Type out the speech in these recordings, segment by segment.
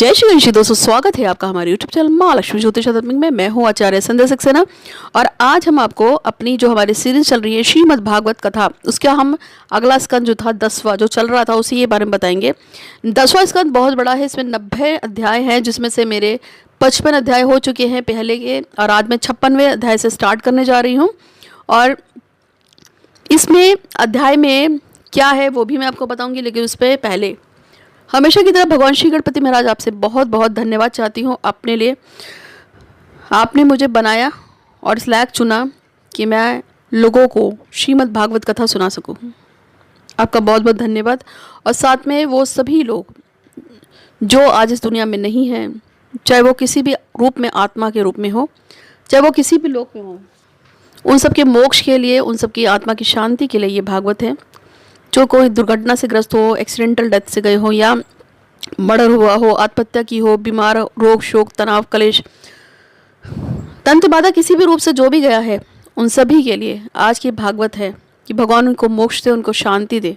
जय श्री गणेश जी दोस्तों, स्वागत है आपका हमारे YouTube चैनल माँ लक्ष्मी ज्योतिष आध्यात्मिक में। मैं हूँ आचार्य संध्या सक्सेना और आज हम आपको अपनी जो हमारी सीरीज चल रही है श्रीमद् भागवत कथा, उसका हम अगला स्कंद जो था 10वां जो चल रहा था उसी के बारे में बताएंगे। 10वां स्कंद बहुत बड़ा है, इसमें 90 अध्याय हैं जिसमें से मेरे 55 अध्याय हो चुके हैं पहले के, और आज मैं 56वें अध्याय से स्टार्ट करने जा रही हूँ। और इसमें अध्याय में क्या है वो भी मैं आपको बताऊँगी, लेकिन उस पर पहले हमेशा की तरह भगवान श्री गणपति महाराज आपसे बहुत बहुत धन्यवाद चाहती हूँ अपने लिए। आपने मुझे बनाया और इस लायक चुना कि मैं लोगों को श्रीमद् भागवत कथा सुना सकूँ। आपका बहुत बहुत धन्यवाद। और साथ में वो सभी लोग जो आज इस दुनिया में नहीं हैं, चाहे वो किसी भी रूप में आत्मा के रूप में हो, चाहे वो किसी भी लोक में हो, उन सब के मोक्ष के लिए, उन सब की आत्मा की शांति के लिए ये भागवत है। जो कोई दुर्घटना से ग्रस्त हो, एक्सीडेंटल डेथ से गए हो, या मर्डर हुआ हो, आत्महत्या की हो, बीमार, रोग शोक तनाव क्लेश तंत्र बाधा किसी भी रूप से जो भी गया है, उन सभी के लिए आज की भागवत है कि भगवान उनको मोक्ष दे, उनको शांति दे।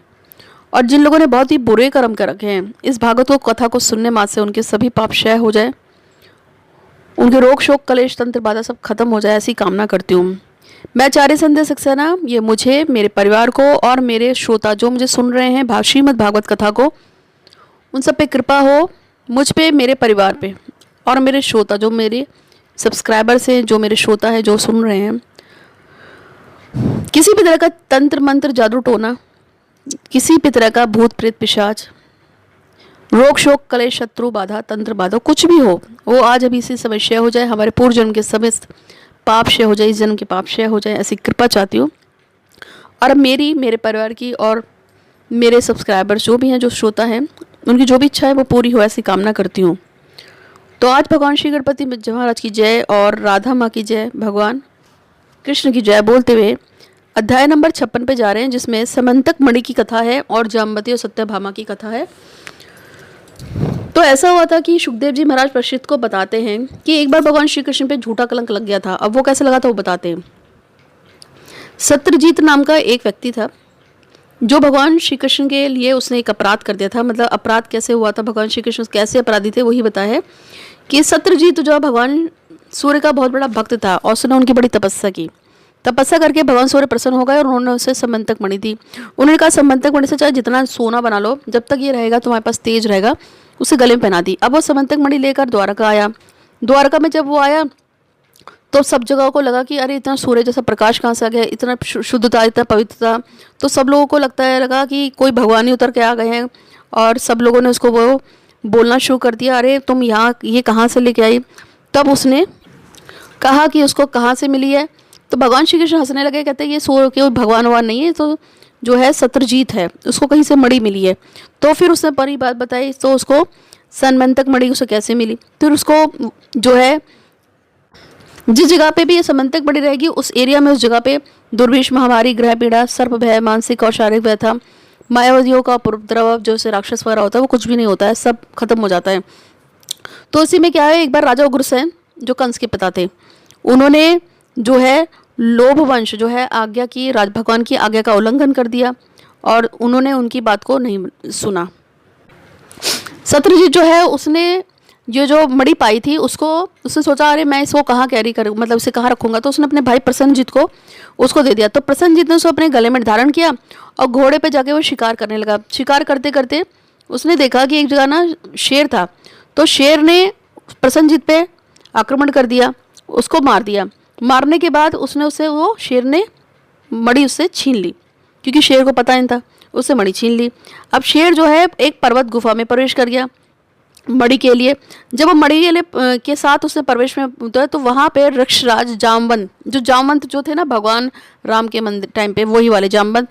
और जिन लोगों ने बहुत ही बुरे कर्म कर रखे हैं, इस भागवत को कथा को सुनने मात्र से उनके सभी पाप क्षय हो जाए, उनके रोग शोक क्लेश तंत्र बाधा सब खत्म हो जाए, ऐसी कामना करती हूँ। मैं आचार्य संध्या सक्सेना, ये मुझे, मेरे परिवार को और मेरे श्रोता जो मुझे सुन रहे हैं श्रीमद् भागवत कथा को, उन सब पे कृपा हो, मुझ पे, मेरे परिवार पे और मेरे श्रोता जो मेरे सब्सक्राइबर्स हैं, जो मेरे श्रोता हैं, जो सुन रहे हैं। किसी भी तरह का तंत्र मंत्र जादू टोना, किसी भी तरह का भूत प्रेत पिशाच, रोग शोक कलेश शत्रु बाधा तंत्र बाधा कुछ भी हो, वो आज अभी इसी समय क्षय हो जाए। हमारे पूर्व जन्म के समस्त पाप क्षय हो जाए, इस जन्म के पाप क्षय हो जाए, ऐसी कृपा चाहती हूँ। और अब मेरे परिवार की और मेरे सब्सक्राइबर्स जो भी हैं, जो श्रोता हैं, उनकी जो भी इच्छा है वो पूरी हो, ऐसी कामना करती हूँ। तो आज भगवान श्री गणपति महाराज की जय और राधा माँ की जय, भगवान कृष्ण की जय बोलते हुए अध्याय नंबर 56 पे जा रहे हैं, जिसमें समंतक मणि की कथा है और जाम्बती और सत्यभामा की कथा है। तो ऐसा हुआ था कि सुखदेव जी महाराज परीक्षित को बताते हैं कि एक बार भगवान श्री कृष्ण पे झूठा कलंक लग गया था। अब वो कैसे लगा था वो बताते हैं। सत्यजीत नाम का एक व्यक्ति था जो भगवान श्री कृष्ण के लिए उसने एक अपराध कर दिया था। मतलब अपराध कैसे हुआ था, भगवान श्री कृष्ण कैसे अपराधी थे, वही बताया है कि सत्यजीत जो भगवान सूर्य का बहुत बड़ा भक्त था और उसने उनकी बड़ी तपस्या की। तपस्या करके भगवान सूर्य प्रसन्न हो गए और उन्होंने उसे समंतक मणि दी। उन्होंने कहा समंतक मणि से चाहे जितना सोना बना लो, जब तक ये रहेगा तुम्हारे पास तेज रहेगा, उसे गले में पहना दी। अब वो समंतक मणि लेकर द्वारका आया। द्वारका में जब वो आया तो सब जगह को लगा कि अरे इतना सूर्य जैसा प्रकाश कहाँ से आ गया, इतना शुद्धता, इतना पवित्रता। तो सब लोगों को लगा कि कोई भगवान ही उतर के आ गए हैं, और सब लोगों ने उसको वो बोलना शुरू कर दिया, अरे तुम यहाँ ये कहाँ से लेके आई। तब उसने कहा कि उसको कहाँ से मिली है। तो भगवान श्री कृष्ण हंसने लगे, कहते हैं ये सूर्य कोई भगवान वगवान नहीं है, तो जो है सत्यजीत है, उसको कहीं से मणि मिली है। तो फिर उसने परी बात बताई, तो उसको समंतक मणि उसे कैसे मिली। फिर उसको जो है जिस जगह पे भी ये समंतक मणि रहेगी, उस एरिया में, उस जगह पे दुर्भिक्ष, महामारी, ग्रह पीड़ा, सर्प भय, मानसिक और शारीरिक व्यथा, मायावतियों का उपद्रव, जो से राक्षस वगैरह होता है, वो कुछ भी नहीं होता है, सब खत्म हो जाता है। तो इसी में क्या है, एक बार राजा उग्रसेन जो कंस के पिता थे, उन्होंने जो है लोभ वंश जो है आज्ञा की, राज भगवान की आज्ञा का उल्लंघन कर दिया और उन्होंने उनकी बात को नहीं सुना। सत्यजीत जो है उसने ये जो मणि पाई थी उसने सोचा अरे मैं इसको कहाँ कैरी करूँ, मतलब उसे कहाँ रखूँगा। तो उसने अपने भाई प्रसन्नजीत को उसको दे दिया। तो प्रसन्नजीत ने उसको अपने गले में धारण किया और घोड़े पे जाके वो शिकार करने लगा। शिकार करते करते उसने देखा कि एक जगह ना शेर था। तो शेर ने प्रसन्नजीत पे आक्रमण कर दिया, उसको मार दिया। मारने के बाद वो शेर ने मणि उससे छीन ली, क्योंकि शेर को पता नहीं था, उससे मणि छीन ली। अब शेर जो है एक पर्वत गुफा में प्रवेश कर गया मणि के लिए। जब वो मणि के साथ उसने प्रवेश में उतरा तो वहाँ पे वृक्षराज जामवंत जो थे ना भगवान राम के मंदिर टाइम पे, वही वाले जामवंत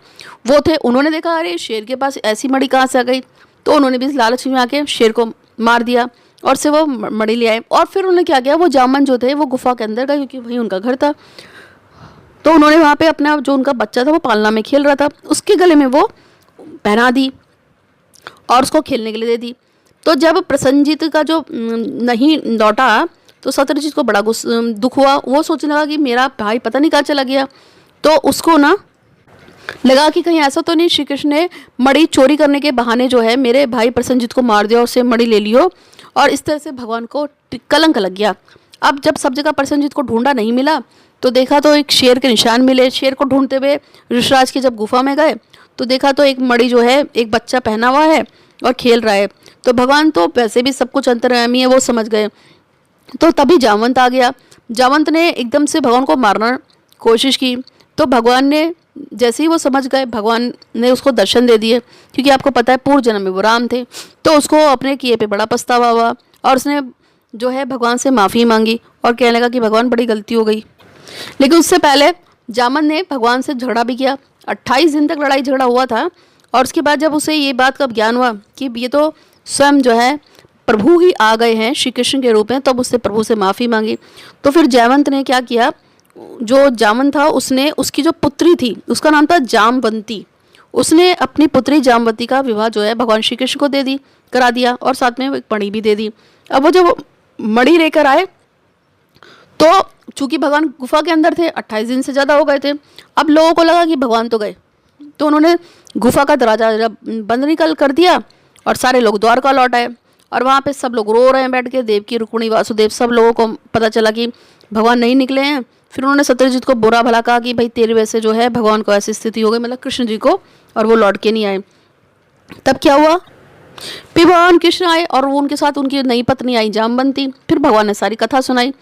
वो थे। उन्होंने देखा अरे शेर के पास ऐसी मणि कहाँ से आ गई, तो उन्होंने भी इस लालच में आके शेर को मार दिया और से वो मणि ले आए। और फिर उन्होंने क्या किया, वो जामवंत जो थे वो गुफा के अंदर गए, क्योंकि वही उनका घर था। तो उन्होंने वहाँ पे अपना जो उनका बच्चा था वो पालना में खेल रहा था, उसके गले में वो पहना दी और उसको खेलने के लिए दे दी। तो जब प्रसन्नजीत का जो नहीं लौटा तो सत्यजीत को बड़ा दुख हुआ। वो सोचने लगा कि मेरा भाई पता नहीं कहाँ चला गया। तो उसको ना लगा कि कहीं ऐसा तो नहीं श्री कृष्ण ने मणि चोरी करने के बहाने जो है मेरे भाई प्रसन्नजीत को मार दिया और उससे मणि ले लियो और इस तरह से भगवान को कलंक लग गया। अब जब सब जगह प्रसेनजीत को ढूंढा, नहीं मिला, तो देखा तो एक शेर के निशान मिले। शेर को ढूंढते हुए ऋषिराज की जब गुफा में गए तो देखा तो एक मणि जो है एक बच्चा पहना हुआ है और खेल रहा है। तो भगवान तो वैसे भी सब कुछ अंतर्यामी है, वो समझ गए। तो तभी जामवंत आ गया। जामवंत ने एकदम से भगवान को मारना कोशिश की, तो भगवान ने जैसे ही वो समझ गए, भगवान ने उसको दर्शन दे दिए, क्योंकि आपको पता है पूर्व जन्म में वो राम थे। तो उसको अपने किए पे बड़ा पछतावा हुआ और उसने जो है भगवान से माफ़ी मांगी और कहने लगा कि भगवान बड़ी गलती हो गई। लेकिन उससे पहले जामवंत ने भगवान से झगड़ा भी किया। 28 दिन तक लड़ाई झगड़ा हुआ था और उसके बाद जब उसे ये बात का ज्ञान हुआ कि ये तो स्वयं जो है प्रभु ही आ गए हैं श्री कृष्ण के रूप में, तब उससे प्रभु से माफ़ी मांगी। तो फिर जामवंत ने क्या किया, जो जामवंत था उसने उसकी जो पुत्री थी उसका नाम था जामवंती, उसने अपनी पुत्री जामवती का विवाह जो है भगवान श्री कृष्ण को करा दिया और साथ में एक मणि भी दे दी। अब वो जब मणि लेकर आए तो चूंकि भगवान गुफा के अंदर थे, 28 दिन से ज़्यादा हो गए थे, अब लोगों को लगा कि भगवान तो गए, तो उन्होंने गुफा का दरवाजा बंद निकल कर दिया और सारे लोग द्वारका लौट आए। और वहाँ पे सब लोग रो रहे हैं बैठ के, देवकी, रुक्मिणी, वासुदेव, सब लोगों को पता चला कि भगवान नहीं निकले हैं। फिर उन्होंने सत्यजीत को बुरा भला कहा कि भाई तेरे वैसे जो है भगवान को ऐसी स्थिति हो गई, मतलब कृष्ण जी को, और वो लौट के नहीं आए। तब क्या हुआ, फिर भगवान कृष्ण आए और वो उनके साथ उनकी नई पत्नी आई जामवंती। फिर भगवान ने सारी कथा सुनाई।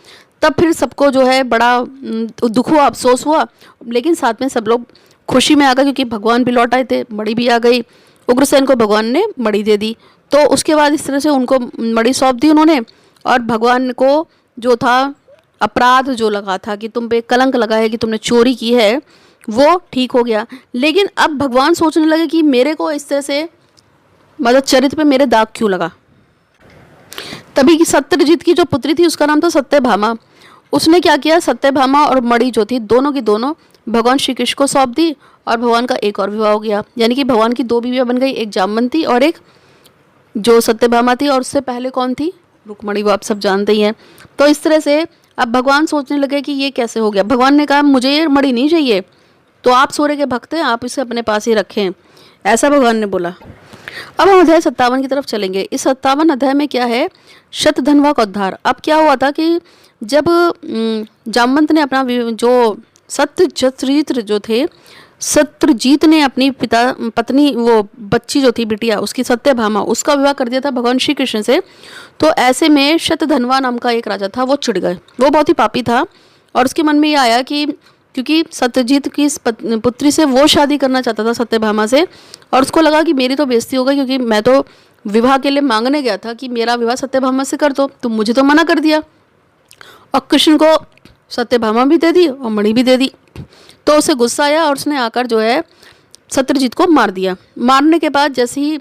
तब फिर सबको जो है बड़ा दुख हुआ, अफसोस हुआ, लेकिन साथ में सब लोग खुशी में आ गए क्योंकि भगवान भी लौट आए थे, मणि भी आ गई। उग्रसेन को भगवान ने मणि दे दी। तो उसके बाद इस तरह से उनको मणि सौंप दी उन्होंने, और भगवान को जो था अपराध जो लगा था कि तुम पे कलंक लगा है कि तुमने चोरी की है, वो ठीक हो गया। लेकिन अब भगवान सोचने लगे कि मेरे को इस तरह से मतलब चरित्र पे मेरे दाग क्यों लगा। तभी की सत्यजीत की जो पुत्री थी उसका नाम था सत्यभामा। उसने क्या किया, सत्यभामा और मणि जो थी दोनों की दोनों भगवान श्री कृष्ण को सौंप दी और भगवान का एक और विवाह हो गया। यानी कि भगवान की 2 बीवियां बन गई, एक जामवंती और एक जो सत्यभामा थी, और उससे पहले कौन थी, रुक्मिणी, वो आप सब जानते ही हैं। तो इस तरह से अब भगवान सोचने लगे कि ये कैसे हो गया। भगवान ने कहा मुझे ये मणि नहीं चाहिए, तो आप सूर्य के भक्त हैं, आप इसे अपने पास ही रखें, ऐसा भगवान ने बोला। अब हम अध्याय 57 की तरफ चलेंगे। इस 57 अध्याय में क्या है, शतधन्वा का उद्धार। अब क्या हुआ था कि जब जामवंत ने अपना जो सत्यजीत जो थे, सत्यजीत ने अपनी पत्नी वो बच्ची जो थी बिटिया उसकी सत्यभामा, उसका विवाह कर दिया था भगवान श्री कृष्ण से। तो ऐसे में शतधन्वा नाम का एक राजा था, वो चिढ़ गए, वो बहुत ही पापी था और उसके मन में ये आया कि क्योंकि सत्यजीत की पुत्री से वो शादी करना चाहता था सत्यभामा से, और उसको लगा कि मेरी तो बेइज्जती हो गई क्योंकि मैं तो विवाह के लिए मांगने गया था कि मेरा विवाह सत्यभामा से कर दो, तुम मुझे तो मना कर दिया। और कृष्ण को सत्यभामा भी दे दी और मणि भी दे दी। तो उसे गुस्सा आया और उसने आकर जो है सत्यजीत को मार दिया। मारने के बाद जैसे ही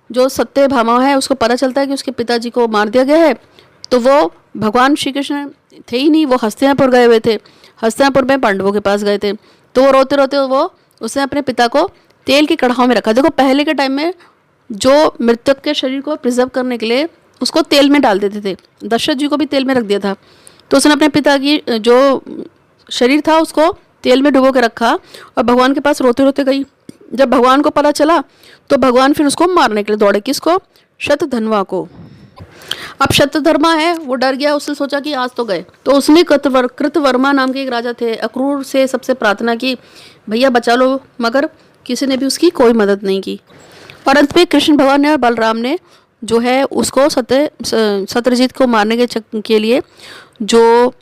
जो सत्यभामा है उसको पता चलता है कि उसके पिताजी को मार दिया गया है, तो वो भगवान श्री कृष्ण थे ही नहीं, वो हस्तिनापुर गए हुए थे। हस्तिनापुर में पांडवों के पास गए थे, तो वो रोते रोते उसने अपने पिता को तेल की कढ़ाई में रखा। देखो पहले के टाइम में जो मृतक के शरीर को प्रिजर्व करने के लिए उसको तेल में डाल देते थे, दशरथ जी को भी तेल में रख दिया था। तो उसने अपने पिता की जो शरीर था उसको तेल में डुबो के रखा और भगवान के पास रोते रोते गई। जब भगवान को पता चला तो भगवान फिर उसको मारने के लिए दौड़े। किसको, शतधन्वा को। अब शतधर्मा है वो डर गया, उसने सोचा कि आज तो गए। तो उसने कृतवर्मा नाम के एक राजा थे, अक्रूर से सबसे प्रार्थना की भैया बचा लो, मगर किसी ने भी उसकी कोई मदद नहीं की। और अंत में कृष्ण भगवान ने और बलराम ने जो है उसको सत्यजीत को मारने के लिए जो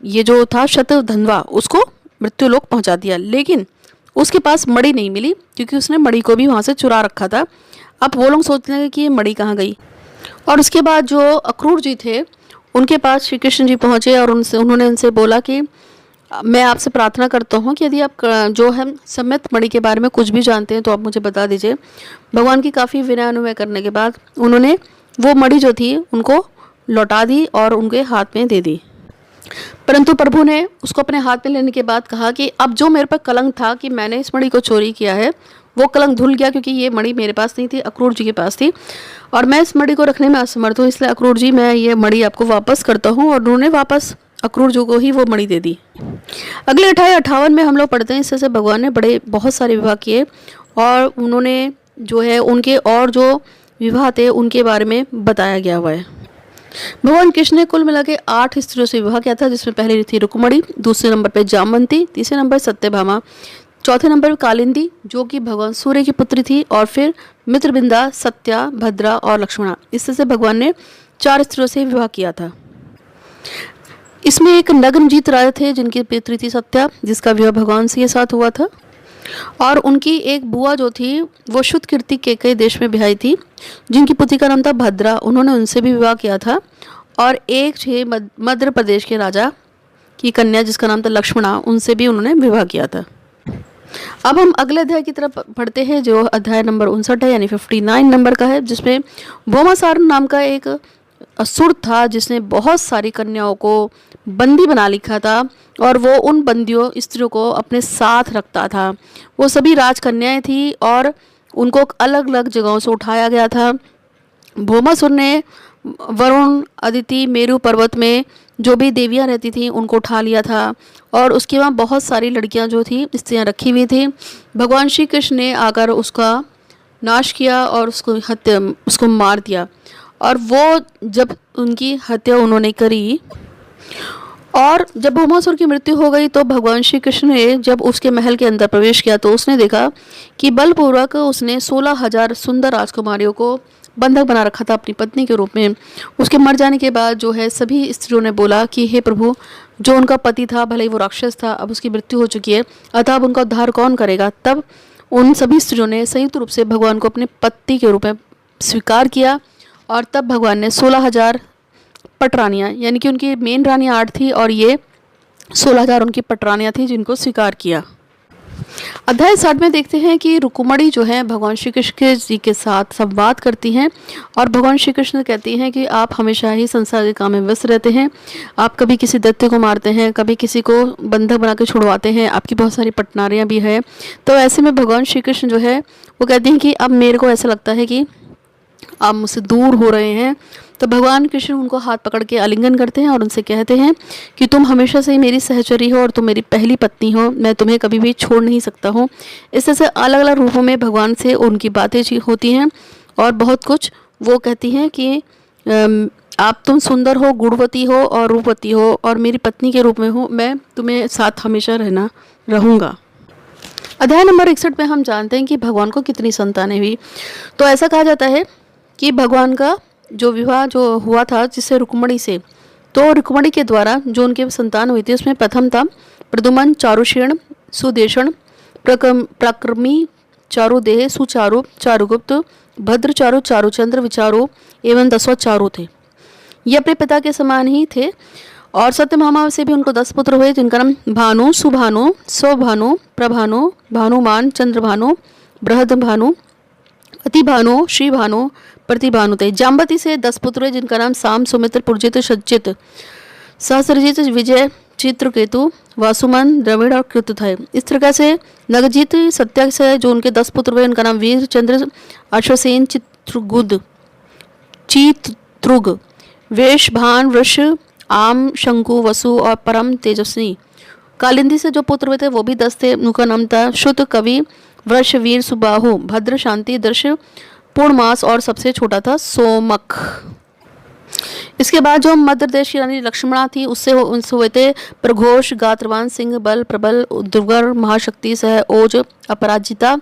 ये जो था शतधन्वा उसको मृत्युलोक पहुंचा दिया। लेकिन उसके पास मणि नहीं मिली क्योंकि उसने मणि को भी वहाँ से चुरा रखा था। अब वो लोग सोचने लगे कि ये मणि कहाँ गई। और उसके बाद जो अक्रूर जी थे उनके पास श्री कृष्ण जी पहुँचे और उन्होंने उनसे बोला कि मैं आपसे प्रार्थना करता हूँ कि यदि आप जो है सम्यक मणि के बारे में कुछ भी जानते हैं तो आप मुझे बता दीजिए। भगवान की काफ़ी विनय अनुनय करने के बाद उन्होंने वो मणि जो थी उनको लौटा दी और उनके हाथ में दे दी। परंतु प्रभु ने उसको अपने हाथ में लेने के बाद कहा कि अब जो मेरे पर कलंक था कि मैंने इस मणि को चोरी किया है, वो कलंक धुल गया क्योंकि ये मणि मेरे पास नहीं थी, अक्रूर जी के पास थी और मैं इस मणि को रखने में असमर्थ हूँ। इसलिए अक्रूर जी मैं ये मणि आपको वापस करता हूँ। और उन्होंने वापस अक्रूर जी को ही वो मणि दे दी। अगले 58 में हम लोग पढ़ते हैं, इससे भगवान ने बहुत सारे विवाह किए और उन्होंने जो है उनके और जो विवाह थे उनके बारे में बताया गया हुआ है। भगवान कृष्ण ने कुल मिला के 8 स्त्रियों से विवाह किया था, जिसमें पहली थी रुक्मणी, दूसरे नंबर पे जामवंती, तीसरे नंबर सत्यभामा, चौथे नंबर पे कालिंदी जो कि भगवान सूर्य की पुत्री थी, और फिर मित्रबिंदा, सत्या, भद्रा और लक्ष्मणा। इस तरह से भगवान ने 4 स्त्रियों से विवाह किया था। इसमें एक नग्नजीत राजा थे जिनकी पुत्री थी सत्या, जिसका विवाह भगवान के साथ हुआ था, और उनकी एक बुआ जो थी वो शुद्ध कीर्ति केकई देश में ब्याही थी, जिनकी पुत्री का नाम था भद्रा, उन्होंने उनसे भी विवाह किया था। और एक थे मध्य प्रदेश के राजा की कन्या जिसका नाम था लक्ष्मणा, उनसे भी उन्होंने विवाह किया था। अब हम अगले अध्याय की तरफ पढ़ते हैं जो अध्याय नंबर 59 है, यानी 59 नंबर का है, जिसमें भौमासार नाम का एक असुर था जिसने बहुत सारी कन्याओं को बंदी बना लिखा था, और वो उन बंदियों स्त्रियों को अपने साथ रखता था। वो सभी राजकन्याएं थी और उनको अलग अलग जगहों से उठाया गया था। भौमासुर ने वरुण, अदिति, मेरु पर्वत में जो भी देवियां रहती थी उनको उठा लिया था, और उसके वहाँ बहुत सारी लड़कियां जो थी स्त्रियां रखी हुई थी। भगवान श्री कृष्ण ने आकर उसका नाश किया और उसको मार दिया। और वो जब उनकी हत्या उन्होंने करी और जब भौमासुर की मृत्यु हो गई, तो भगवान श्री कृष्ण ने जब उसके महल के अंदर प्रवेश किया तो उसने देखा कि बलपूर्वक उसने 16,000 सुंदर राजकुमारियों को बंधक बना रखा था अपनी पत्नी के रूप में। उसके मर जाने के बाद जो है सभी स्त्रियों ने बोला कि हे प्रभु, जो उनका पति था भले ही वो राक्षस था, अब उसकी मृत्यु हो चुकी है, अतः अब उनका उद्धार कौन करेगा। तब उन सभी स्त्रियों ने संयुक्त रूप से भगवान को अपने पति के रूप में स्वीकार किया, और तब भगवान ने 16,000 पटरानियाँ, यानी कि उनकी मेन रानियाँ 8 थी और ये 16,000 उनकी पटरानियाँ थी जिनको स्वीकार किया। अध्याय 60 में देखते हैं कि रुक्मणी जो है भगवान श्री कृष्ण जी के साथ संवाद करती हैं, और भगवान श्री कृष्ण कहती हैं कि आप हमेशा ही संसार के काम में व्यस्त रहते हैं, आप कभी किसी दैत्य को मारते हैं, कभी किसी को बंधक बना के छुड़वाते हैं, आपकी बहुत सारी पटनारियाँ भी है। तो ऐसे में भगवान श्री कृष्ण जो है वो कहती हैं कि अब मेरे को ऐसा लगता है कि आप मुझसे दूर हो रहे हैं। तो भगवान कृष्ण उनको हाथ पकड़ के आलिंगन करते हैं और उनसे कहते हैं कि तुम हमेशा से ही मेरी सहचरी हो और तुम मेरी पहली पत्नी हो, मैं तुम्हें कभी भी छोड़ नहीं सकता हूँ। इस तरह से अलग अलग रूपों में भगवान से उनकी बातें होती हैं, और बहुत कुछ वो कहती हैं कि आप तुम सुंदर हो, गुणवती हो और रूपवती हो, और मेरी पत्नी के रूप में हो, मैं तुम्हें साथ हमेशा रहूँगा। अध्याय नंबर 61 में हम जानते हैं कि भगवान को कितनी संतानें हुई। तो ऐसा कहा जाता है कि भगवान का जो विवाह जो हुआ था जिससे रुक्मणी से, तो रुक्मणी के द्वारा जो उनके संतान हुई थी उसमें प्रथम था प्रद्युम्न, चारुशेण, सुदेशण, प्रक्रमी, चारुदेह, सुचारु, चारुगुप्त, भद्रचारु, चारुचंद्र, विचारु एवं 10वां चारु थे। ये अपने पिता के समान ही थे। और सत्यभामा से भी उनको 10 पुत्र हुए जिनका नाम भानु, सुभानु, स्वभानु, प्रभानु, भानुमान, चंद्रभानु, बृहदभानु, अतिभानु, श्रीभानु, प्रतिभानु थे। जाम्बती से 10 पुत्र हुए जिनका नाम साम, सुमित्र, पुरजित, सज्जित, सहस्रजित, विजय, चित्रकेतु, वासुमन, द्रविड़ और कृत थे। इस तरह से नगजीत, सत्या से जो उनके 10 पुत्र हुए उनका नाम वीर, चंद्र, अश्वसेन, चित्रगुद, चित्रुग, वेश, भान, वृष, आम, शंकु, वसु और परम तेजस्वी। कालिंदी से जो पुत्र हुए थे वो भी 10 थे। उनका नाम था शुद्ध, कवि, वृष, वीर, सुबाहु, भद्र, शांति, दर्श, पूर्णमास और सबसे छोटा था सोमक। इसके बाद जो मध्य प्रदेश की रानी लक्ष्मणा थी उनसे हुए थे प्रघोष, गात्रवान, सिंह, बल, प्रबल, दुर्गर, महाशक्ति, सह ओज, अपराजिता,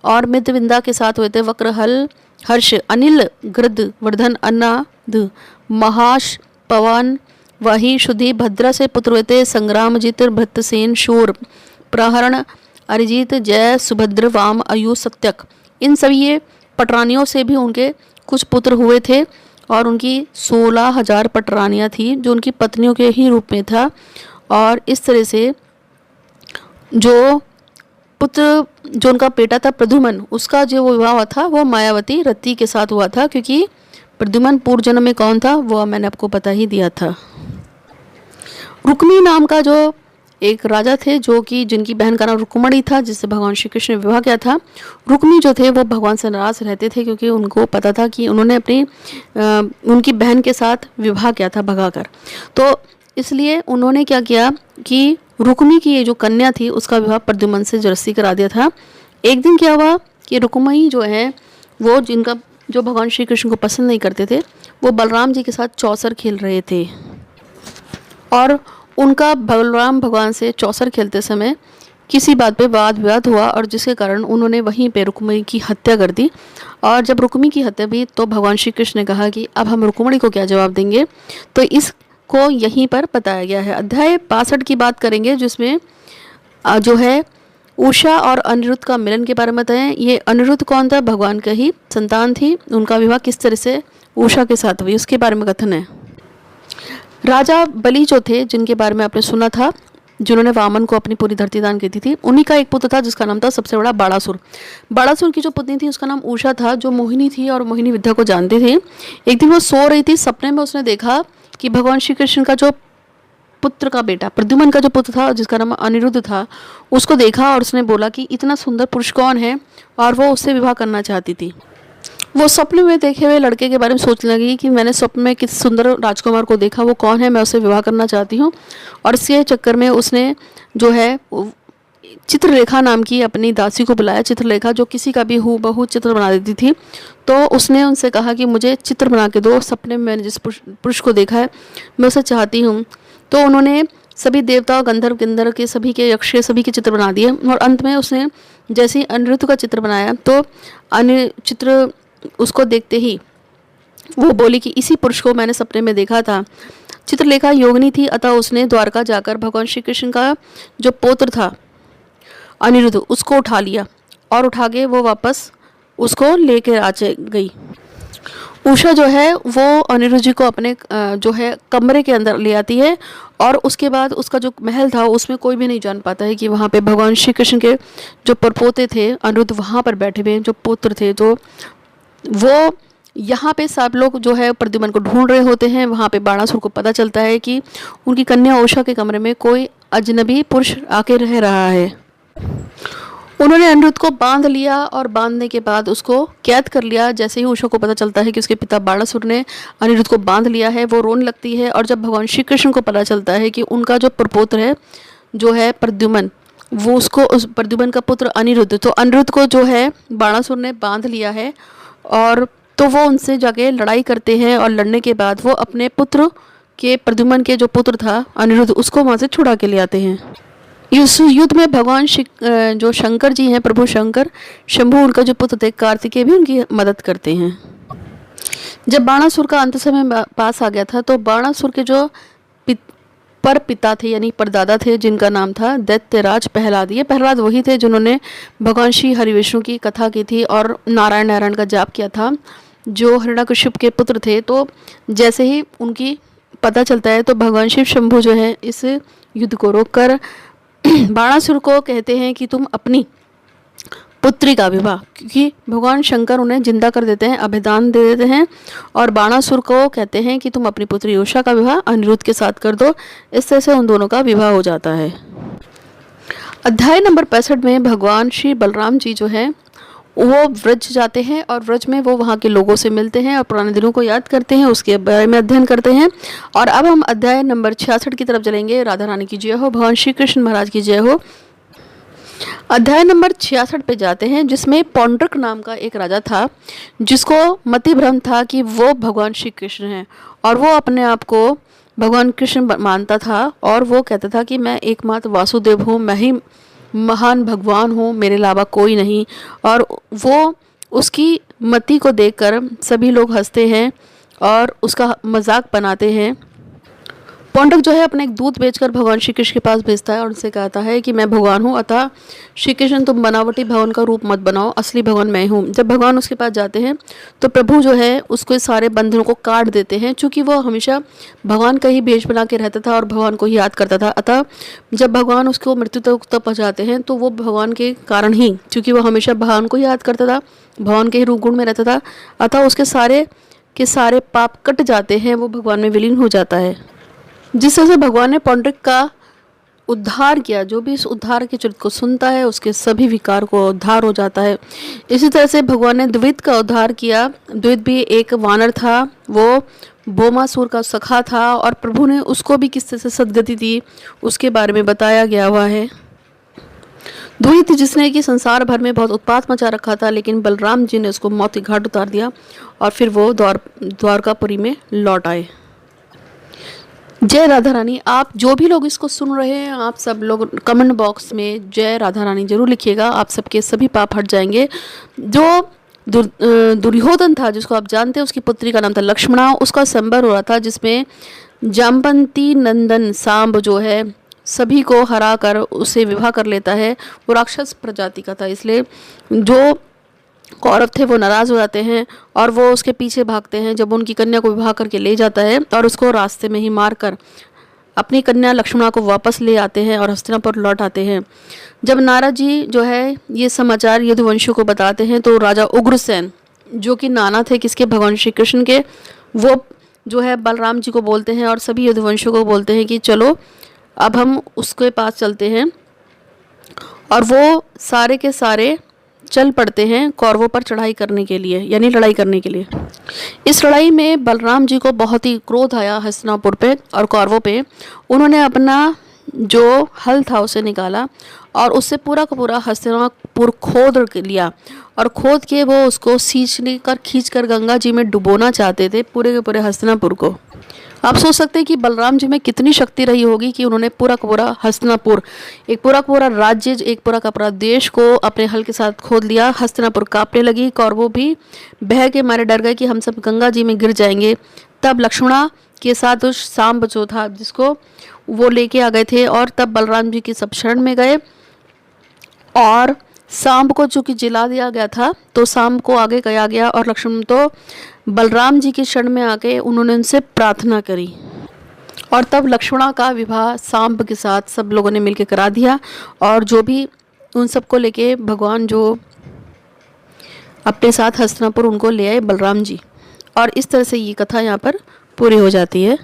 और मित्रविंदा के साथ हुए थे वक्रहल, हर्ष, अनिल, गृद, वर्धन, अन्नाद, महाश, पवन, वही, शुद्धि। भद्रा से पुत्र हुए थे संग्रामजित, भृतसेन, शूर, प्रहरण, अरिजीत, जय, सुभद्र, वाम, अयु, सत्यक। इन सभी ये पटरानियों से भी उनके कुछ पुत्र हुए थे, और उनकी 16,000 पटरानियाँ थी जो उनकी पत्नियों के ही रूप में था। और इस तरह से जो पुत्र जो उनका बेटा था प्रद्युम्न, उसका जो विवाह हुआ था वो मायावती रति के साथ हुआ था, क्योंकि प्रद्युम्न पूर्व जन्म में कौन था वो मैंने आपको बता ही दिया था। रुक्मी नाम का जो एक राजा थे जो कि जिनकी बहन का नाम रुक्मणी था, जिससे भगवान श्री कृष्ण ने विवाह किया था। रुक्मी जो थे वो भगवान से नाराज रहते थे क्योंकि उनको पता था कि उन्होंने अपनी उनकी बहन के साथ विवाह किया था भगाकर। तो इसलिए उन्होंने क्या किया कि रुक्मी की ये जो कन्या थी उसका विवाह प्रद्युम्न से जबरदस्ती करा दिया था। एक दिन क्या हुआ कि रुक्मी जो है वो जिनका जो भगवान श्री कृष्ण को पसंद नहीं करते थे, वो बलराम जी के साथ चौसर खेल रहे थे और उनका बलराम भगवान से चौसर खेलते समय किसी बात पे वाद विवाद हुआ और जिसके कारण उन्होंने वहीं पे रुक्मिणी की हत्या कर दी। और जब रुक्मिणी की हत्या हुई तो भगवान श्री कृष्ण ने कहा कि अब हम रुक्मिणी को क्या जवाब देंगे, तो इसको यहीं पर बताया गया है। अध्याय 62 की बात करेंगे, जिसमें जो है उषा और अनिरुद्ध का मिलन के बारे में बताएं। ये अनिरुद्ध कौन था? भगवान का ही संतान थी। उनका विवाह किस तरह से उषा के साथ हुई उसके बारे में कथन है। राजा बलि जो थे, जिनके बारे में आपने सुना था, जिन्होंने वामन को अपनी पूरी धरती दान की थी, उन्हीं का एक पुत्र था जिसका नाम था सबसे बड़ा बाणासुर। बाणासुर की जो पत्नी थी उसका नाम उषा था, जो मोहिनी थी और मोहिनी विद्या को जानती थी। एक दिन वो सो रही थी, सपने में उसने देखा कि भगवान श्री कृष्ण का जो पुत्र का बेटा प्रद्युम्न का जो पुत्र था, जिसका नाम अनिरुद्ध था, उसको देखा और उसने बोला कि इतना सुंदर पुरुष कौन है, और वो उससे विवाह करना चाहती थी। वो स्वप्न में देखे हुए लड़के के बारे में सोचने लगी कि मैंने स्वप्न में किस सुंदर राजकुमार को देखा, वो कौन है, मैं उससे विवाह करना चाहती हूँ। और इसके चक्कर में उसने जो है चित्रलेखा नाम की अपनी दासी को बुलाया। चित्रलेखा जो किसी का भी हूबहू चित्र बना देती थी, तो उसने उनसे कहा कि मुझे चित्र बना के दो, सपने में मैंने जिस पुरुष को देखा है मैं उसे चाहती हूँ। तो उन्होंने सभी देवता, गंधर्व, किन्नर के, सभी के, यक्ष के, सभी के चित्र बना दिए। और अंत में उसने जैसे ही अनिरुद्ध का चित्र बनाया तो चित्र उसको देखते ही वो बोली कि इसी पुरुष को मैंने सपने में देखा था। चित्रलेखा योगिनी थी, अतः उसने द्वारका जाकर भगवान श्री कृष्ण का जो पौत्र था अनिरुद्ध, उसको उठा लिया और उठा के वो वापस उसको लेकर आ गई। उषा जो है वो अनिरुद्ध जी को अपने जो है कमरे के अंदर ले आती है और उसके बाद उसका जो महल था उसमें कोई भी नहीं जान पाता है कि वहाँ पे भगवान श्री कृष्ण के जो परपोते थे अनिरुद्ध वहाँ पर बैठे हुए, जो पुत्र थे, तो वो यहाँ पे सब लोग जो है प्रद्युम्न को ढूंढ रहे होते हैं। वहाँ पे बाणासुर को पता चलता है कि उनकी कन्या उषा के कमरे में कोई अजनबी पुरुष आके रह रहा है। उन्होंने अनिरुद्ध को बांध लिया और बांधने के बाद उसको कैद कर लिया। जैसे ही उषा को पता चलता है कि उसके पिता बाणासुर ने अनिरुद्ध को बांध लिया है, वो रोने लगती है। और जब भगवान श्री कृष्ण को पता चलता है कि उनका जो प्रपोत्र है जो है प्रद्युम्न, वो उसको उस प्रद्युम्न का पुत्र अनिरुद्ध, तो अनिरुद्ध को जो है बाणासुर ने बांध लिया है और तो वो उनसे जाके लड़ाई करते हैं। और लड़ने के बाद वो अपने पुत्र के प्रद्युम्न के जो पुत्र था अनिरुद्ध, उसको वहाँ से छुड़ा के ले आते हैं। इस युद्ध में भगवान जो शंकर जी हैं, प्रभु शंकर, शंभु उनका जो पुत्र थे कार्तिकेय भी उनकी मदद करते हैं। जब बाणासुर का अंत समय पास आ गया था तो बाणासुर के जो पर पिता थे यानी परदादा थे, जिनका नाम था दैत्यराज प्रहलाद। ये प्रहलाद वही थे जिन्होंने भगवान श्री हरिविष्णु की कथा की थी और नारायण नारायण का जाप किया था, जो हिरण्यकशिप के पुत्र थे। तो जैसे ही उनकी पता चलता है तो भगवान शिव शंभु जो है इस युद्ध को रोककर बाणासुर को कहते हैं कि तुम अपनी पुत्री का विवाह, क्योंकि भगवान शंकर उन्हें जिंदा कर देते हैं, अभिदान दे देते हैं, और बाणासुर को कहते हैं कि तुम अपनी पुत्री उषा का विवाह अनिरुद्ध के साथ कर दो। इस तरह से उन दोनों का विवाह हो जाता है। अध्याय नंबर 65 में भगवान श्री बलराम जी जो है वो व्रज जाते हैं और व्रज में वो वहाँ के लोगों से मिलते हैं और पुराने दिनों को याद करते हैं, उसके बारे में अध्ययन करते हैं। और अब हम अध्याय नंबर 66 की तरफ चलेंगे। राधा रानी की जय हो, भगवान श्री कृष्ण महाराज की जय हो। अध्याय नंबर 66 पे जाते हैं, जिसमें पौंड्रक नाम का एक राजा था जिसको मति भ्रम था कि वो भगवान श्री कृष्ण हैं और वो अपने आप को भगवान कृष्ण मानता था और वो कहता था कि मैं एकमात्र वासुदेव हूँ, मैं ही महान भगवान हूँ, मेरे अलावा कोई नहीं। और वो उसकी मति को देखकर सभी लोग हंसते हैं और उसका मजाक बनाते हैं। पौंड्रक जो है अपने एक दूत बेचकर भगवान श्री कृष्ण के पास भेजता है और उनसे कहता है कि मैं भगवान हूँ, अतः श्री कृष्ण तुम बनावटी भगवान का रूप मत बनाओ, असली भगवान मैं हूँ। जब भगवान उसके पास जाते हैं तो प्रभु जो है उसको सारे बंधनों को काट देते हैं, चूँकि वो हमेशा भगवान का ही भेष बना के रहता था और भगवान को ही याद करता था। अतः जब भगवान उसको मृत्यु तक पहुँचाते हैं तो वो भगवान के कारण ही, चूँकि वो हमेशा भगवान को याद करता था, भगवान के ही रूप गुण में रहता था, अतः उसके सारे के सारे पाप कट जाते हैं, वो भगवान में विलीन हो जाता है। जिस तरह से भगवान ने पौंड्रिक का उद्धार किया, जो भी इस उद्धार के चरित्र को सुनता है उसके सभी विकार को उद्धार हो जाता है। इसी तरह से भगवान ने द्वित का उद्धार किया। द्वित भी एक वानर था, वो भौमासुर का सखा था और प्रभु ने उसको भी किस तरह से सदगति दी उसके बारे में बताया गया हुआ है। दुई थी जिसने कि संसार भर में बहुत उत्पात मचा रखा था, लेकिन बलराम जी ने उसको मौत के घाट उतार दिया और फिर वो द्वारकापुरी में लौट आए। जय राधा रानी। आप जो भी लोग इसको सुन रहे हैं, आप सब लोग कमेंट बॉक्स में जय राधा रानी जरूर लिखिएगा, आप सबके सभी पाप हट जाएंगे। जो दुर्योधन था, जिसको आप जानते हैं, उसकी पुत्री का नाम था लक्ष्मणा, उसका संबर हो रहा था जिसमें जाम्बंती नंदन सांब जो है सभी को हरा कर उसे विवाह कर लेता है। वो राक्षस प्रजाति का था, इसलिए जो कौरव थे वो नाराज़ हो जाते हैं और वो उसके पीछे भागते हैं। जब उनकी कन्या को विवाह करके ले जाता है और उसको रास्ते में ही मारकर अपनी कन्या लक्ष्मणा को वापस ले आते हैं और हस्तिनापुर लौट आते हैं। जब नारद जी जो है ये समाचार यदुवंशियों को बताते हैं तो राजा उग्रसेन, जो कि नाना थे किसके, भगवान श्री कृष्ण के, वो जो है बलराम जी को बोलते हैं और सभी यदुवंशियों को बोलते हैं कि चलो अब हम उसके पास चलते हैं। और वो सारे के सारे चल पड़ते हैं कौरवों पर चढ़ाई करने के लिए, यानी लड़ाई करने के लिए। इस लड़ाई में बलराम जी को बहुत ही क्रोध आया हस्तिनापुर पे और कौरवों पे। उन्होंने अपना जो हल था उसे निकाला और उससे पूरा का पूरा हस्तिनापुर खोद लिया और खोद के वो उसको खींच कर गंगा जी में डुबोना चाहते थे पूरे के पूरे हस्तिनापुर को। आप सोच सकते हैं कि बलराम जी में कितनी शक्ति रही होगी कि उन्होंने पूरा का पूरा हस्तिनापुर, एक पूरा का पूरा राज्य, एक पूरा का पूरा देश को अपने हल के साथ खोद लिया। हस्तिनापुर कांपने लगी, कौरवों भी बह के मारे डर गए कि हम सब गंगा जी में गिर जाएंगे। तब लक्ष्मणा के साथ उस सांब जो था जिसको वो लेके आ गए थे और तब बलराम जी की सब शरण में गए और सांब को चूंकि जिला दिया गया था तो सांब को आगे गया गया और लक्ष्मण तो बलराम जी की शरण में आके उन्होंने उनसे प्रार्थना करी और तब लक्ष्मणा का विवाह सांब के साथ सब लोगों ने मिलकर करा दिया। और जो भी उन सबको लेके भगवान जो अपने साथ हस्तिनापुर उनको ले आए बलराम जी, और इस तरह से ये कथा यहाँ पर पूरी हो जाती है।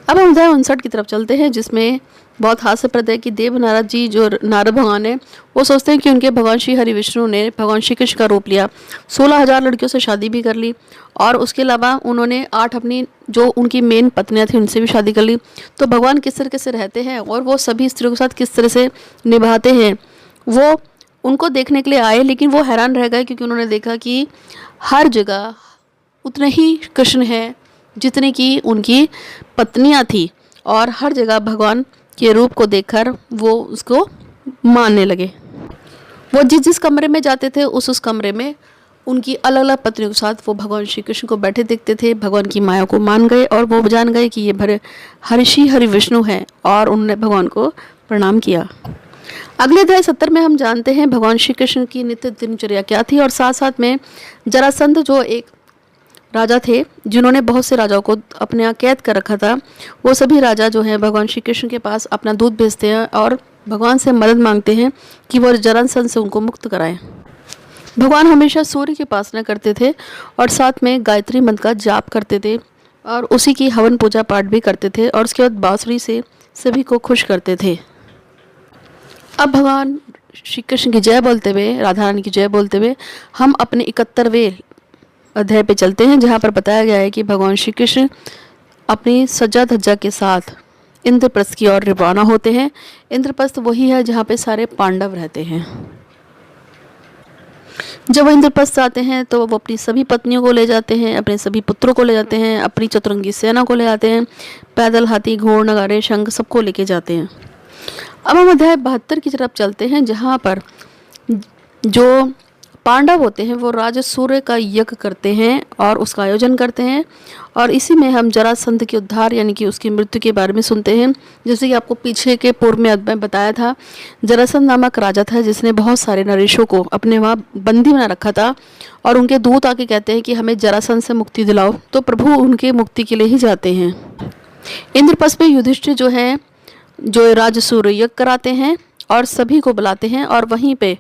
अब हम अध्याय 59 की तरफ चलते हैं, जिसमें बहुत हास्यप्रद है कि देव नारद जी जो नारद भगवान है वो सोचते हैं कि उनके भगवान श्री हरि विष्णु ने भगवान श्री कृष्ण का रूप लिया, 16,000 लड़कियों से शादी भी कर ली और उसके अलावा उन्होंने 8 अपनी जो उनकी मेन पत्नियां थी उनसे भी शादी कर ली। तो भगवान किस तरीके से रहते हैं और वो सभी स्त्रियों के साथ किस तरह से निभाते हैं, वो उनको देखने के लिए आए, लेकिन वो हैरान रह गए क्योंकि उन्होंने देखा कि हर जगह उतने ही कृष्ण हैं जितने की उनकी पत्नियां थी और हर जगह भगवान के रूप को देखकर वो उसको मानने लगे। वो जिस जिस कमरे में जाते थे उस कमरे में उनकी अलग अलग पत्नियों के साथ वो भगवान श्री कृष्ण को बैठे देखते थे। भगवान की माया को मान गए और वो जान गए कि ये हर्षि हरि विष्णु हैं और उन्होंने भगवान को प्रणाम किया। अगले अध्याय 70 में हम जानते हैं भगवान श्री कृष्ण की नित्य दिनचर्या क्या थी और साथ साथ में जरासंध जो एक राजा थे जिन्होंने बहुत से राजाओं को अपने यहाँ कैद कर रखा था, वो सभी राजा जो हैं भगवान श्री कृष्ण के पास अपना दूध भेजते हैं और भगवान से मदद मांगते हैं कि वो जरासंध से उनको मुक्त कराएं। भगवान हमेशा सूर्य की उपासना करते थे और साथ में गायत्री मंत्र का जाप करते थे और उसी की हवन पूजा पाठ भी करते थे और उसके बाद बांसुरी से सभी को खुश करते थे। अब भगवान श्री कृष्ण की जय बोलते हुए, राधा रानी की जय बोलते हुए हम अपने 71वें अध्याय पे चलते हैं, जहाँ पर बताया गया है कि भगवान श्री कृष्ण अपनी सज्जा धज्जा के साथ इंद्रप्रस्थ की ओर रवाना होते हैं। इंद्रप्रस्थ वही है जहाँ पे सारे पांडव रहते हैं। जब वो इंद्रप्रस्थ आते हैं तो वो अपनी सभी पत्नियों को ले जाते हैं, अपने सभी पुत्रों को ले जाते हैं, अपनी चतुरंगी सेना को ले जाते हैं, पैदल, हाथी, घोड़, नगाड़े, शंख सबको लेके जाते हैं। अब हम अध्याय 72 की तरफ चलते हैं, जहाँ पर जो पांडव होते हैं वो राजा सूर्य का यज्ञ करते हैं और उसका आयोजन करते हैं और इसी में हम जरासंध के उद्धार यानी कि उसकी मृत्यु के बारे में सुनते हैं। जैसे कि आपको पीछे के पूर्व में अध्याय में बताया था, जरासंध नामक राजा था जिसने बहुत सारे नरेशों को अपने वहाँ बंदी बना रखा था और उनके दूत आके कहते हैं कि हमें जरासंध से मुक्ति दिलाओ, तो प्रभु उनके मुक्ति के लिए ही जाते हैं। इंद्रप्रस्थ में युधिष्ठिर जो है जो राज सूर्य यज्ञ कराते हैं और सभी को बुलाते हैं और वहीं पे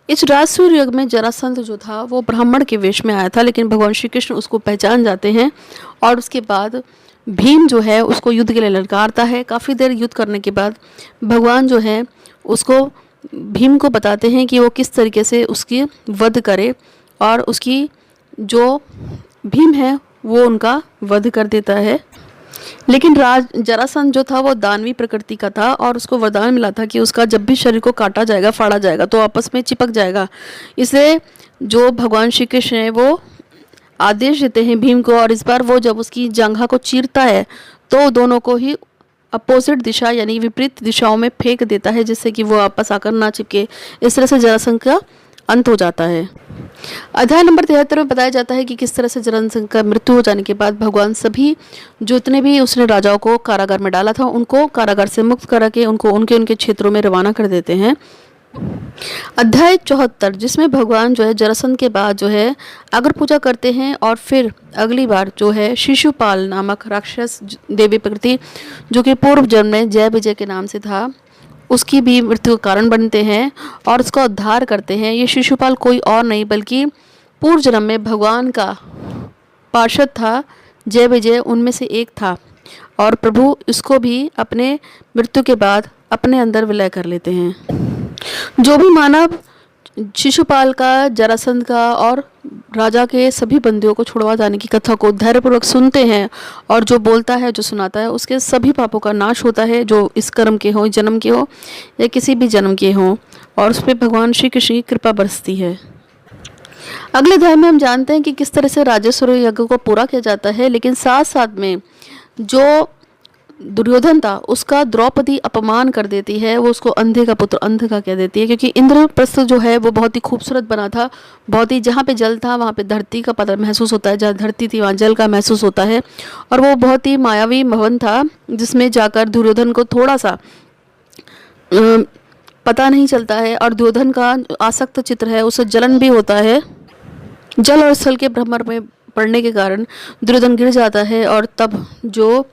इस राजसूय युग में जरासंध जो था वो ब्राह्मण के वेश में आया था, लेकिन भगवान श्री कृष्ण उसको पहचान जाते हैं और उसके बाद भीम जो है उसको युद्ध के लिए ललकारता है। काफ़ी देर युद्ध करने के बाद भगवान जो है उसको भीम को बताते हैं कि वो किस तरीके से उसकी वध करे और उसकी जो भीम है वो उनका वध कर देता है। लेकिन राज जरासंध जो था वो दानवी प्रकृति का था और उसको वरदान मिला था कि उसका जब भी शरीर को काटा जाएगा, फाड़ा जाएगा तो आपस में चिपक जाएगा। इसलिए जो भगवान श्री कृष्ण है वो आदेश देते हैं भीम को, और इस बार वो जब उसकी जंघा को चीरता है तो दोनों को ही अपोजिट दिशा यानी विपरीत दिशाओं में फेंक देता है, जिससे कि वो आपस आकर ना चिपके। इस तरह से जरासंध का अंत हो जाता है। अध्याय नंबर 73 में बताया जाता है कि किस तरह से जरासंध का मृत्यु हो जाने के बाद भगवान सभी जितने भी उसने राजाओं को कारागार में डाला था उनको कारागार से मुक्त करा के उनको उनके उनके क्षेत्रों में रवाना कर देते हैं। अध्याय 74 जिसमें भगवान जो है जरासंध के बाद जो है अगर पूजा करते हैं और फिर अगली बार जो है शिशुपाल नामक राक्षस देवी प्रकृति जो कि पूर्व जन्म में जय विजय के नाम से था उसकी भी मृत्यु का कारण बनते हैं और उसका उद्धार करते हैं। ये शिशुपाल कोई और नहीं बल्कि पूर्व जन्म में भगवान का पार्षद था, जय विजय उनमें से एक था, और प्रभु इसको भी अपने मृत्यु के बाद अपने अंदर विलय कर लेते हैं। जो भी मानव शिशुपाल का, जरासंध का और राजा के सभी बंदियों को छुड़वा जाने की कथा को धैर्यपूर्वक सुनते हैं और जो बोलता है, जो सुनाता है, उसके सभी पापों का नाश होता है, जो इस कर्म के हो, जन्म के हो या किसी भी जन्म के हो, और उस पर भगवान श्री कृष्ण की कृपा बरसती है। अगले अध्याय में हम जानते हैं कि किस तरह से राजस्व यज्ञ को पूरा किया जाता है, लेकिन साथ साथ में जो दुर्योधन था उसका द्रौपदी अपमान कर देती है, वो उसको अंधे का पुत्र अंध का कह देती है, क्योंकि इंद्रप्रस्थ जो है वो बहुत ही खूबसूरत बना था, बहुत ही जहाँ पे जल था वहाँ पे धरती का पता महसूस होता है, जहाँ धरती थी वहाँ जल का महसूस होता है, और वो बहुत ही मायावी भवन था जिसमें जाकर दुर्योधन को थोड़ा सा पता नहीं चलता है, और दुर्योधन का आसक्त चित्र है उसे जलन भी होता है। जल और स्थल के भ्रमर में पड़ने के कारण दुर्योधन गिर जाता है, और तब जो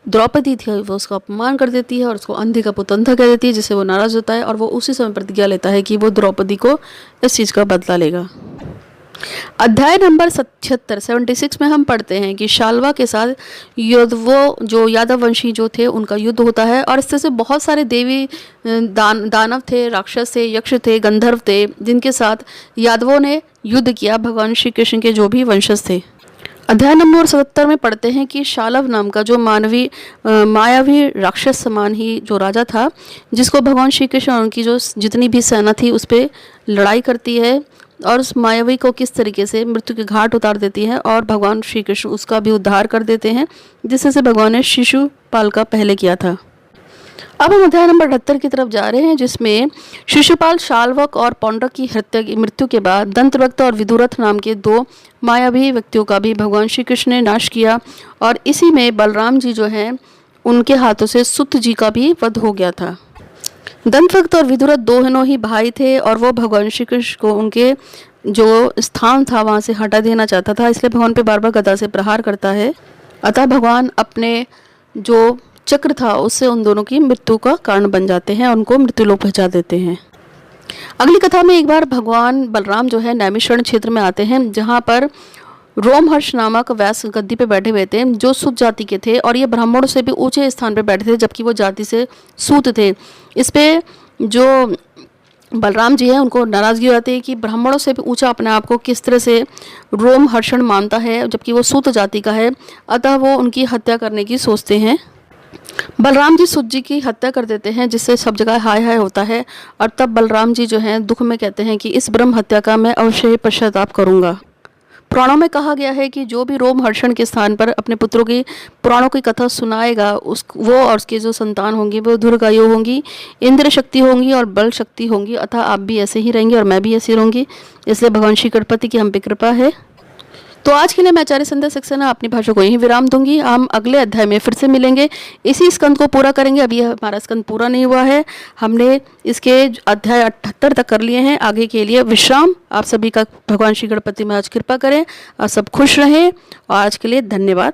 द्रौपदी थी वो उसका अपमान कर देती है और उसको अंधे का पुत्र अंधा कह देती है, जिससे वो नाराज होता है और वो उसी समय प्रतिज्ञा लेता है कि वो द्रौपदी को इस चीज़ का बदला लेगा। अध्याय नंबर 76 में हम पढ़ते हैं कि शाल्वा के साथ वो जो यादव वंशी जो थे उनका युद्ध होता है, और इस तरह से बहुत सारे देवी दानव थे, राक्षस थे, यक्ष थे, गंधर्व थे, जिनके साथ यादवों ने युद्ध किया भगवान श्री कृष्ण के जो भी वंशज थे। अध्याय नंबर 77 में पढ़ते हैं कि शालव नाम का जो मायावी राक्षस समान ही जो राजा था, जिसको भगवान श्री कृष्ण और उनकी जो जितनी भी सेना थी उस पर लड़ाई करती है और उस मायावी को किस तरीके से मृत्यु के घाट उतार देती है, और भगवान श्री कृष्ण उसका भी उद्धार कर देते हैं, जिससे भगवान ने शिशुपाल का पहले किया था। अब हम अध्याय नंबर 78 की तरफ जा रहे हैं, जिसमें शिशुपाल, शाल्वक और पौंड्रक की हत्या की मृत्यु के बाद दंतवक्त और विदुरथ नाम के दो मायावी व्यक्तियों का भी भगवान श्री कृष्ण ने नाश किया, और इसी में बलराम जी जो हैं उनके हाथों से सुत जी का भी वध हो गया था। दंतवक्त और विदुरथ दोनों ही भाई थे, और वो भगवान श्री कृष्ण को उनके जो स्थान था वहाँ से हटा देना चाहता था, इसलिए भगवान पे बार बार गदा से प्रहार करता है। अतः भगवान अपने जो चक्र था उससे उन दोनों की मृत्यु का कारण बन जाते हैं और उनको मृत्युलोक पहुंचा देते हैं। अगली कथा में एक बार भगवान बलराम जो है नैमिषारण्य क्षेत्र में आते हैं, जहां पर रोमहर्ष नामक वैश्य गद्दी पे बैठे हुए थे जो सूत जाति के थे, और ये ब्राह्मणों से भी ऊंचे स्थान पे बैठे थे जबकि वो जाति से सूत थे। इस पे जो बलराम जी हैं उनको नाराज़गी हो जाती है कि ब्राह्मणों से भी ऊंचा अपने आप को किस तरह से रोमहर्षण मानता है जबकि वो सूत जाति का है, अतः वो उनकी हत्या करने की सोचते हैं। बलराम जी सुत जी की हत्या कर देते हैं, जिससे सब जगह हाय हाय होता है, और तब बलराम जी जो हैं दुख में कहते हैं कि इस ब्रह्म हत्या का मैं अवश्य ही पश्चाताप करूंगा। पुराणों में कहा गया है कि जो भी रोमहर्षण के स्थान पर अपने पुत्रों की पुराणों की कथा सुनाएगा वो और उसके जो संतान होंगी वो दीर्घायु होंगी, इंद्र शक्ति होंगी और बल शक्ति होंगी, अतः आप भी ऐसे ही रहेंगे और मैं भी ऐसी रहूंगी। इसलिए भगवान श्री गणपति की हम पे कृपा है। तो आज के लिए मैं आचार्य संध्या सक्सेना अपनी भाषा को यहीं विराम दूंगी। हम अगले अध्याय में फिर से मिलेंगे, इसी स्कंद को पूरा करेंगे। अभी हमारा स्कंद पूरा नहीं हुआ है, हमने इसके अध्याय 78 तक कर लिए हैं। आगे के लिए विश्राम। आप सभी का भगवान श्री गणपति महाराज कृपा करें, आप सब खुश रहें, और आज के लिए धन्यवाद।